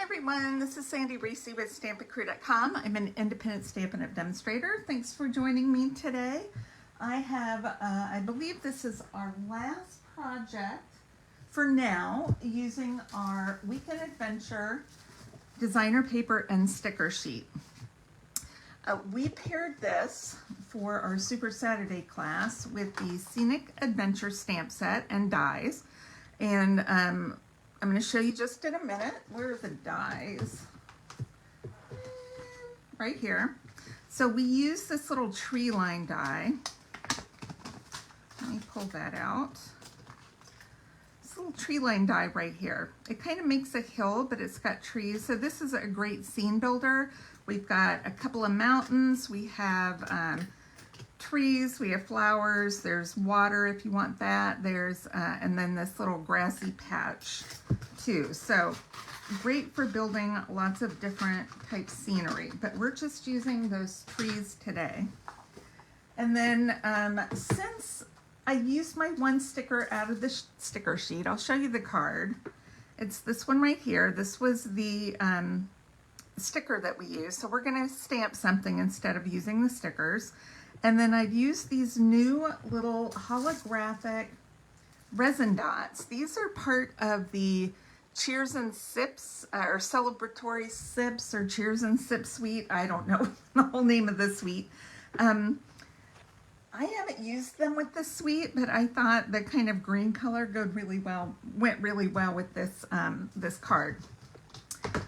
Hi everyone, this is Sandy Reese with StampingCrew.com. I'm an independent Stampin' Up! Demonstrator. Thanks for joining me today. I have, I believe this is our last project for now using our Weekend Adventure designer paper and sticker sheet. We paired this for our Super Saturday class with the Scenic Adventure stamp set and dies. And I'm going to show you just in a minute. Where are the dies? Right here. So we use this little tree line die. Let me pull that out. This little tree line die right here. It kind of makes a hill, but it's got trees. So this is a great scene builder. We've got a couple of mountains. We have trees, we have flowers, there's water if you want that, there's and then this little grassy patch too. So great for building lots of different type scenery, but we're just using those trees today. And then since I used my one sticker out of the sticker sheet, I'll show you the card. It's this one right here. This was the sticker that we used, so we're going to stamp something instead of using the stickers. And then I've used these new little holographic resin dots. These are part of the Cheers and Sips or celebratory sips or Cheers and Sips suite. I don't know the whole name of the suite. I haven't used them with this suite, but I thought the kind of green color went really well with this this card.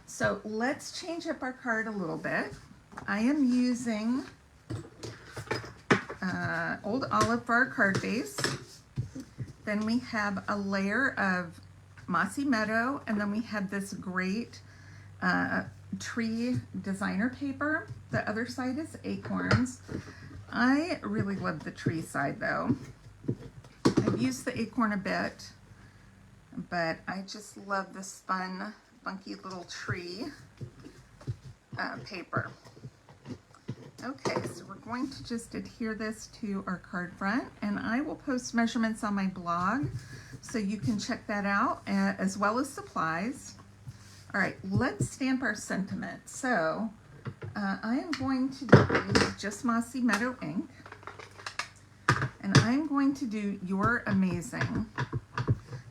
So let's change up our card a little bit. I am using Old Olive for our card base. Then we have a layer of Mossy Meadow, and then we have this great tree designer paper. The other side is acorns. I really love the tree side though. I've used the acorn a bit, but I just love this fun, funky little tree paper. Okay, so we're going to just adhere this to our card front, and I will post measurements on my blog so you can check that out, as well as supplies. All right, let's stamp our sentiment. So I am going to use just Mossy Meadow ink, and I'm going to do You're Amazing.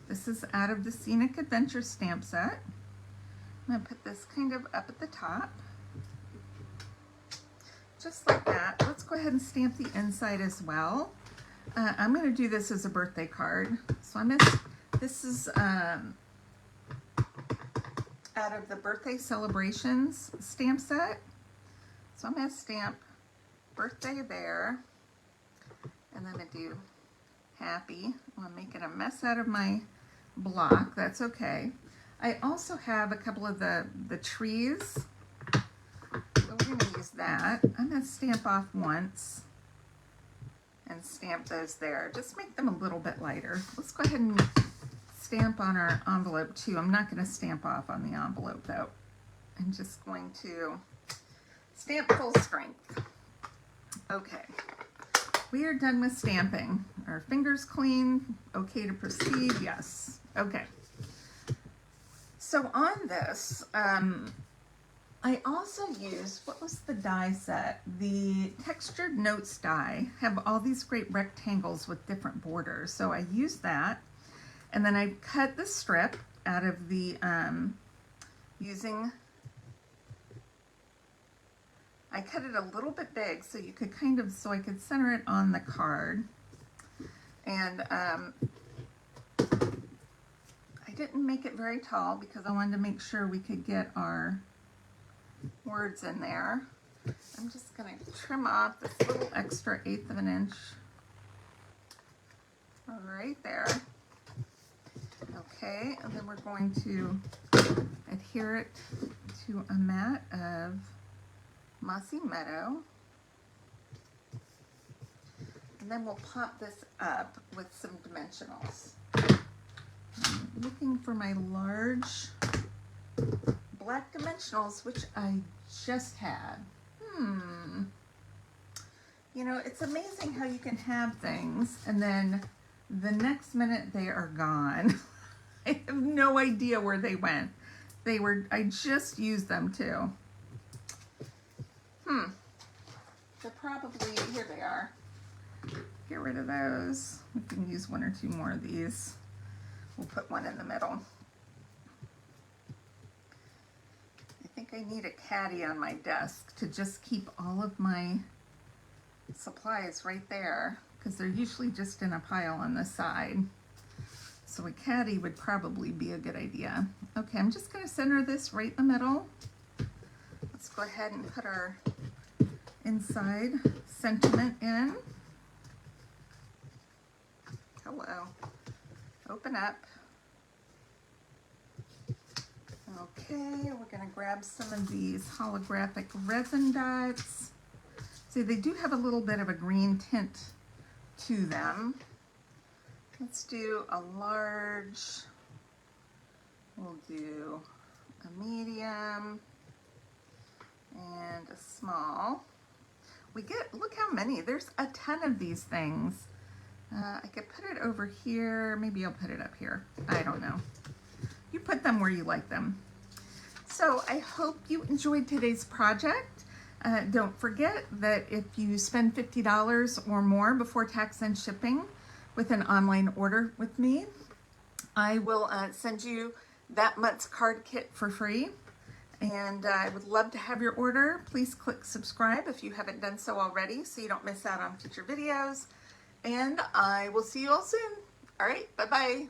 This is out of the Scenic Adventure stamp set. I'm going to put this kind of up at the top. Just like that. Let's go ahead and stamp the inside as well. I'm going to do this as a birthday card. So this is out of the Birthday Celebrations stamp set. So I'm going to stamp birthday there. And then I do happy. I'm making a mess out of my block. That's okay. I also have a couple of the trees. So we're going to use that. I'm going to stamp off once and stamp those there. Just make them a little bit lighter. Let's go ahead and stamp on our envelope too. I'm not going to stamp off on the envelope though. I'm just going to stamp full strength. Okay, we are done with stamping. Our fingers clean. Okay to proceed. Yes. Okay. So on this, I also used, what was the die set? The Textured Notes die have all these great rectangles with different borders. So I used that, and then I cut the strip out of the, I cut it a little bit big so you could so I could center it on the card. And I didn't make it very tall because I wanted to make sure we could get our words in there. I'm just going to trim off this little extra 1/8 of an inch right there. Okay, and then we're going to adhere it to a mat of Mossy Meadow. And then we'll pop this up with some dimensionals. I'm looking for my large black dimensionals, which I just had. You know, it's amazing how you can have things and then the next minute they are gone. I have no idea where they went. I just used them too. They're probably, here they are. Get rid of those. We can use one or two more of these. We'll put one in the middle. I think I need a caddy on my desk to just keep all of my supplies right there, because they're usually just in a pile on the side. So a caddy would probably be a good idea. Okay, I'm just going to center this right in the middle. Let's go ahead and put our inside sentiment in. Hello. Open up. Okay, we're going to grab some of these holographic resin dots. See, they do have a little bit of a green tint to them. Let's do a large. We'll do a medium and a small. Look how many, there's a ton of these things. I could put it over here, maybe I'll put it up here. I don't know. You put them where you like them. So I hope you enjoyed today's project. Don't forget that if you spend $50 or more before tax and shipping with an online order with me, I will send you that month's card kit for free. And I would love to have your order. Please click subscribe if you haven't done so already so you don't miss out on future videos. And I will see you all soon. All right, bye-bye.